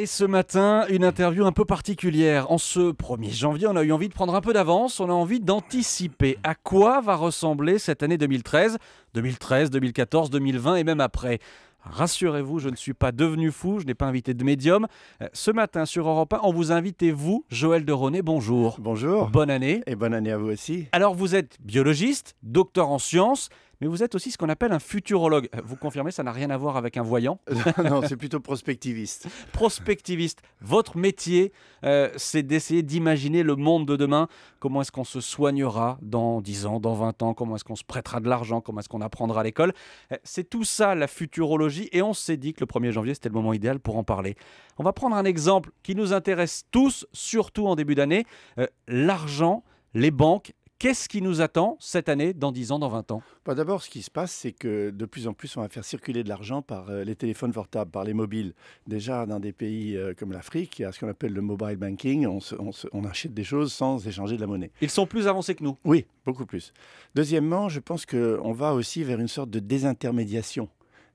Et ce matin, une interview un peu particulière. En ce 1er janvier, on a eu envie de prendre un peu d'avance, on a envie d'anticiper à quoi va ressembler cette année 2013, 2013, 2014, 2020 et même après. Rassurez-vous, je ne suis pas devenu fou, je n'ai pas invité de médium. Ce matin sur Europe 1, on vous invite, vous, Joël de Ronet, bonjour. Bonjour. Bonne année. Et bonne année à vous aussi. Alors vous êtes biologiste, docteur en sciences, mais vous êtes aussi ce qu'on appelle un futurologue. Vous confirmez, ça n'a rien à voir avec un voyant? Non, c'est plutôt prospectiviste. Prospectiviste. Votre métier, c'est d'essayer d'imaginer le monde de demain. Comment est-ce qu'on se soignera dans 10 ans, dans 20 ans? Comment est-ce qu'on se prêtera de l'argent? Comment est-ce qu'on apprendra à l'école? C'est tout ça, la futurologie. Et on s'est dit que le 1er janvier, c'était le moment idéal pour en parler. On va prendre un exemple qui nous intéresse tous, surtout en début d'année. L'argent, les banques. Qu'est-ce qui nous attend cette année, dans 10 ans, dans 20 ans? D'abord, ce qui se passe, c'est que de plus en plus, on va faire circuler de l'argent par les téléphones portables, par les mobiles. Déjà, dans des pays comme l'Afrique, il y a ce qu'on appelle le mobile banking. On achète des choses sans échanger de la monnaie. Ils sont plus avancés que nous. Oui, beaucoup plus. Deuxièmement, je pense qu'on va aussi vers une sorte de désintermédiation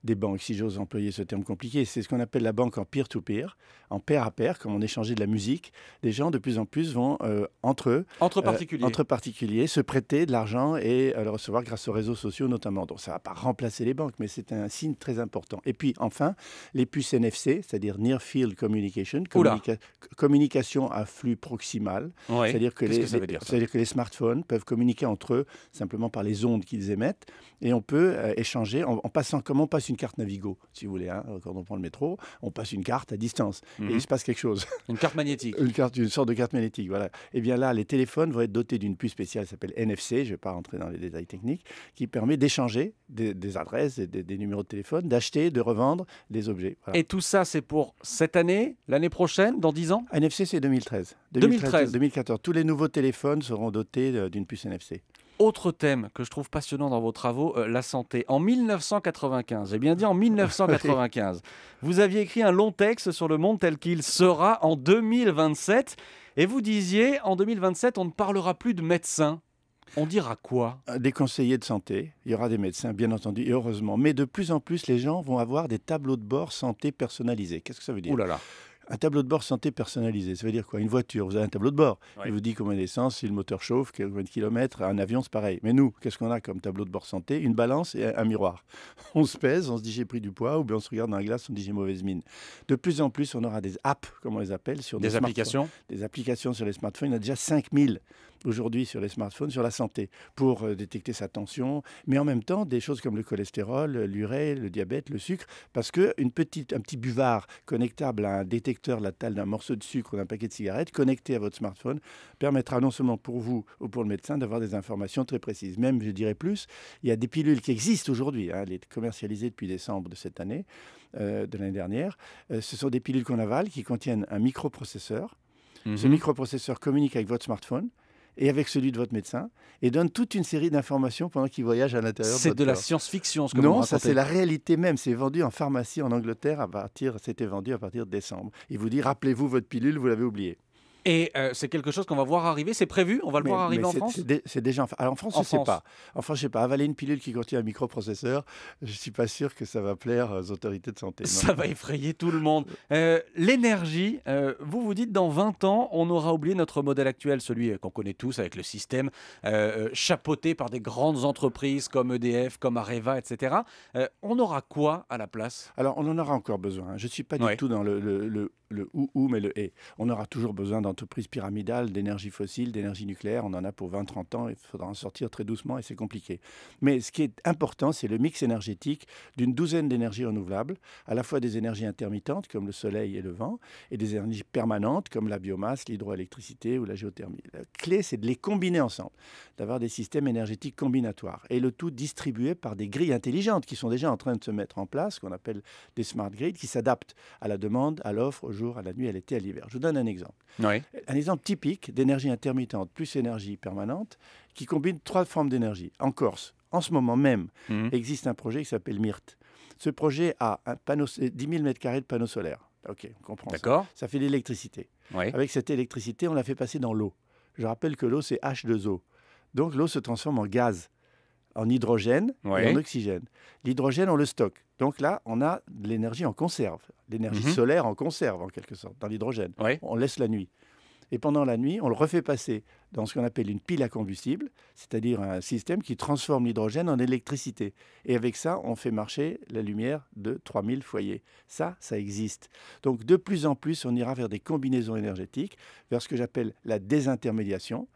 des banques, si j'ose employer ce terme compliqué. C'est ce qu'on appelle la banque en peer-to-peer, en pair à pair, comme on échangeait de la musique. Les gens, de plus en plus, vont entre eux, entre particuliers, se prêter de l'argent et le recevoir grâce aux réseaux sociaux notamment. Donc ça ne va pas remplacer les banques, mais c'est un signe très important. Et puis enfin, les puces NFC, c'est-à-dire Near Field Communication, communication à flux proximal. Ouais. C'est-à-dire que, c'est-à-dire que les smartphones peuvent communiquer entre eux simplement par les ondes qu'ils émettent. Et on peut échanger en passant, comme on passe une carte Navigo, si vous voulez, hein, quand on prend le métro, on passe une carte à distance. Et il se passe quelque chose. Une carte magnétique. Une sorte de carte magnétique, voilà. Et bien là, les téléphones vont être dotés d'une puce spéciale qui s'appelle NFC, je ne vais pas rentrer dans les détails techniques, qui permet d'échanger des adresses, des numéros de téléphone, d'acheter, de revendre des objets. Voilà. Et tout ça, c'est pour cette année, l'année prochaine, dans 10 ans? NFC, c'est 2013. 2014. Tous les nouveaux téléphones seront dotés d'une puce NFC. Autre thème que je trouve passionnant dans vos travaux, la santé. En 1995, j'ai bien dit en 1995, vous aviez écrit un long texte sur le monde tel qu'il sera en 2027. Et vous disiez, en 2027, on ne parlera plus de médecins. On dira quoi? Des conseillers de santé, il y aura des médecins, bien entendu, et heureusement. Mais de plus en plus, les gens vont avoir des tableaux de bord santé personnalisés. Qu'est-ce que ça veut dire? Ouh là là. Un tableau de bord santé personnalisé, ça veut dire quoi? Une voiture, vous avez un tableau de bord. Ouais. Il vous dit combien d'essence, si le moteur chauffe, combien de kilomètres. Un avion, c'est pareil. Mais nous, qu'est-ce qu'on a comme tableau de bord santé? Une balance et un miroir. On se pèse, on se dit j'ai pris du poids, ou bien on se regarde dans la glace, on dit j'ai mauvaise mine. De plus en plus, on aura des apps, comme on les appelle, sur des applications. Des applications sur les smartphones. Il y en a déjà 5000 aujourd'hui sur les smartphones, sur la santé, pour détecter sa tension, mais en même temps, des choses comme le cholestérol, l'urée, le diabète, le sucre, parce qu'un petit buvard connectable à un détecteur de la taille d'un morceau de sucre ou d'un paquet de cigarettes, connecté à votre smartphone, permettra non seulement pour vous ou pour le médecin d'avoir des informations très précises. Même, je dirais plus, il y a des pilules qui existent aujourd'hui, hein, les commercialisées depuis décembre de cette année, de l'année dernière. Ce sont des pilules qu'on avale qui contiennent un microprocesseur. Ce microprocesseur communique avec votre smartphone et avec celui de votre médecin, et donne toute une série d'informations pendant qu'il voyage à l'intérieur de votre corps. C'est de la science-fiction, ce que vous Non, racontez. ça c'est la réalité même. C'est vendu en pharmacie en Angleterre c'était vendu à partir de décembre. Il vous dit, rappelez-vous votre pilule, vous l'avez oubliée. Et c'est quelque chose qu'on va voir arriver, c'est prévu? On va le voir arriver en France? C'est déjà alors en France, je ne sais pas. En France, je sais pas. Avaler une pilule qui contient un microprocesseur, je ne suis pas sûr que ça va plaire aux autorités de santé. Non. Ça va effrayer tout le monde. L'énergie, vous dites dans 20 ans, on aura oublié notre modèle actuel, celui qu'on connaît tous avec le système chapeauté par des grandes entreprises comme EDF, comme Areva, etc. On aura quoi à la place? Alors, on en aura encore besoin. Je ne suis pas du tout dans le ou, mais le et. On aura toujours besoin d'entreprises pyramidales, d'énergie fossile, d'énergie nucléaire. On en a pour 20-30 ans. Il faudra en sortir très doucement et c'est compliqué. Mais ce qui est important, c'est le mix énergétique d'une douzaine d'énergies renouvelables, à la fois des énergies intermittentes comme le soleil et le vent, et des énergies permanentes comme la biomasse, l'hydroélectricité ou la géothermie. La clé, c'est de les combiner ensemble, d'avoir des systèmes énergétiques combinatoires. Et le tout distribué par des grilles intelligentes qui sont déjà en train de se mettre en place, qu'on appelle des smart grids, qui s'adaptent à la demande, à l'offre, au jour, à la nuit, à l'été, à l'hiver. Je vous donne un exemple. Oui. Un exemple typique d'énergie intermittente plus énergie permanente qui combine 3 formes d'énergie. En Corse, en ce moment même, existe un projet qui s'appelle MIRT. Ce projet a 10 000 m² de panneaux solaires. Ok, on comprend ça. D'accord. Ça fait de l'électricité. Oui. Avec cette électricité, on la fait passer dans l'eau. Je rappelle que l'eau, c'est H2O. Donc l'eau se transforme en gaz. en hydrogène et Ouais. en oxygène. L'hydrogène, on le stocke. Donc là, on a de l'énergie en conserve, l'énergie Mhm. solaire en conserve, en quelque sorte, dans l'hydrogène. Ouais. On laisse la nuit. Et pendant la nuit, on le refait passer dans ce qu'on appelle une pile à combustible, c'est-à-dire un système qui transforme l'hydrogène en électricité. Et avec ça, on fait marcher la lumière de 3000 foyers. Ça existe. Donc de plus en plus, on ira vers des combinaisons énergétiques, vers ce que j'appelle la désintermédiation.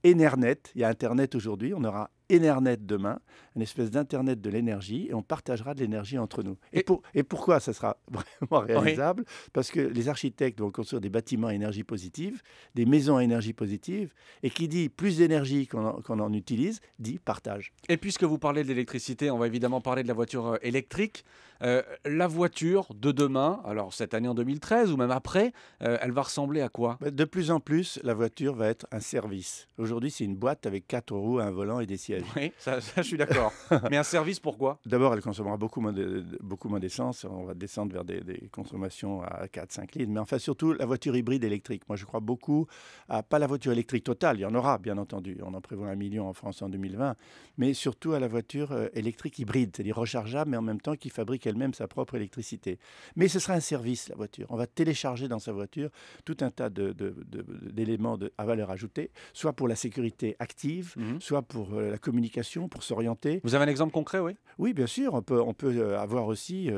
Enernet, il y a Internet aujourd'hui, on aura Enernet demain, une espèce d'Internet de l'énergie, et on partagera de l'énergie entre nous. Et pourquoi ça sera vraiment réalisable? Parce que les architectes vont construire des bâtiments à énergie positive, des maisons à énergie positive, et qui dit plus d'énergie qu'on en utilise, dit partage. Et puisque vous parlez de l'électricité, on va évidemment parler de la voiture électrique. La voiture de demain, alors cette année en 2013 ou même après, elle va ressembler à quoi? De plus en plus, la voiture va être un service. Aujourd'hui, c'est une boîte avec 4 roues, un volant et des sièges. Oui, ça je suis d'accord. Mais un service, pourquoi? D'abord, elle consommera beaucoup moins d'essence. On va descendre vers des consommations à 4-5 litres. Mais enfin, surtout, la voiture hybride électrique. Moi, je crois beaucoup à, pas la voiture électrique totale, il y en aura, bien entendu. On en prévoit 1 million en France en 2020. Mais surtout à la voiture électrique hybride, c'est-à-dire rechargeable, mais en même temps qui fabrique elle-même sa propre électricité. Mais ce sera un service, la voiture. On va télécharger dans sa voiture tout un tas d'éléments à valeur ajoutée, soit pour la sécurité active, soit pour la communication, pour s'orienter. Vous avez un exemple concret, oui? Oui, bien sûr, on peut avoir aussi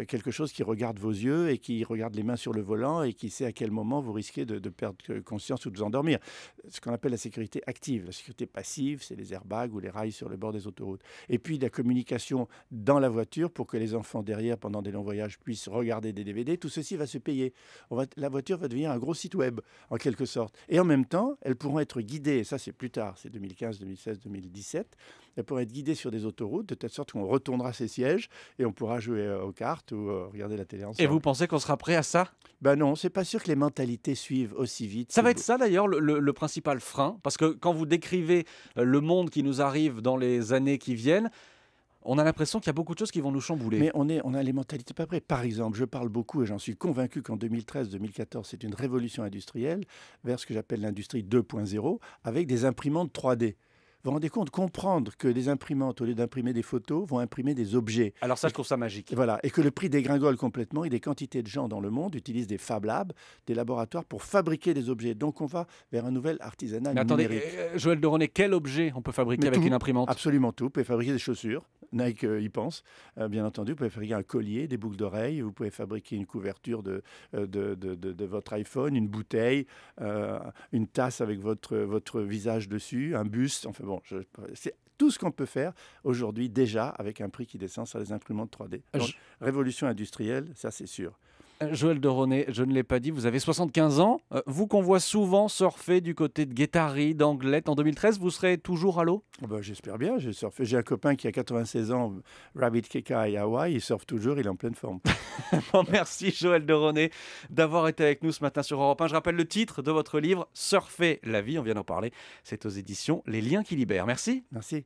quelque chose qui regarde vos yeux et qui regarde les mains sur le volant et qui sait à quel moment vous risquez de perdre conscience ou de vous endormir. Ce qu'on appelle la sécurité active. La sécurité passive, c'est les airbags ou les rails sur le bord des autoroutes. Et puis la communication dans la voiture pour que les enfants derrière, pendant des longs voyages, puissent regarder des DVD. Tout ceci va se payer. La voiture va devenir un gros site web, en quelque sorte. Et en même temps, elles pourront être guidées, et ça c'est plus tard, c'est 2015, 2016, 2017, elles pourront être guidées sur des autoroutes de telle sorte qu'on retournera ses sièges et on pourra jouer aux cartes ou regarder la télé ensemble. Et vous pensez qu'on sera prêt à ça? Ben non, c'est pas sûr que les mentalités suivent aussi vite. Ça va être ça d'ailleurs le principal frein, parce que quand vous décrivez le monde qui nous arrive dans les années qui viennent, on a l'impression qu'il y a beaucoup de choses qui vont nous chambouler. Mais on a les mentalités pas prêtes. Par exemple, je parle beaucoup et j'en suis convaincu qu'en 2013-2014, c'est une révolution industrielle vers ce que j'appelle l'industrie 2.0 avec des imprimantes 3D. Vous vous rendez compte, comprendre que les imprimantes, au lieu d'imprimer des photos, vont imprimer des objets. Alors ça, je trouve ça magique. Voilà, et que le prix dégringole complètement et des quantités de gens dans le monde utilisent des Fab Labs, des laboratoires pour fabriquer des objets. Donc on va vers un nouvel artisanat Mais numérique. attendez, Joël de René, quel objet on peut fabriquer Mais avec tout, une imprimante? Absolument tout. Vous pouvez fabriquer des chaussures. Nike y pense, bien entendu. Vous pouvez fabriquer un collier, des boucles d'oreilles. Vous pouvez fabriquer une couverture de votre iPhone, une bouteille, une tasse avec votre visage dessus, un buste. Enfin bon, c'est tout ce qu'on peut faire aujourd'hui déjà avec un prix qui descend sur les imprimantes 3D. Donc, révolution industrielle, ça c'est sûr. Joël de René, je ne l'ai pas dit, vous avez 75 ans. Vous qu'on voit souvent surfer du côté de Guétari, d'Anglette en 2013, vous serez toujours à l'eau? Ben, j'espère bien, j'ai surfé. J'ai un copain qui a 96 ans, Rabbit Keka à Hawaï, il surfe toujours, il est en pleine forme. Bon, merci Joël de René d'avoir été avec nous ce matin sur Europe 1. Je rappelle le titre de votre livre, Surfer la vie, on vient d'en parler. C'est aux éditions Les Liens qui libèrent. Merci. Merci.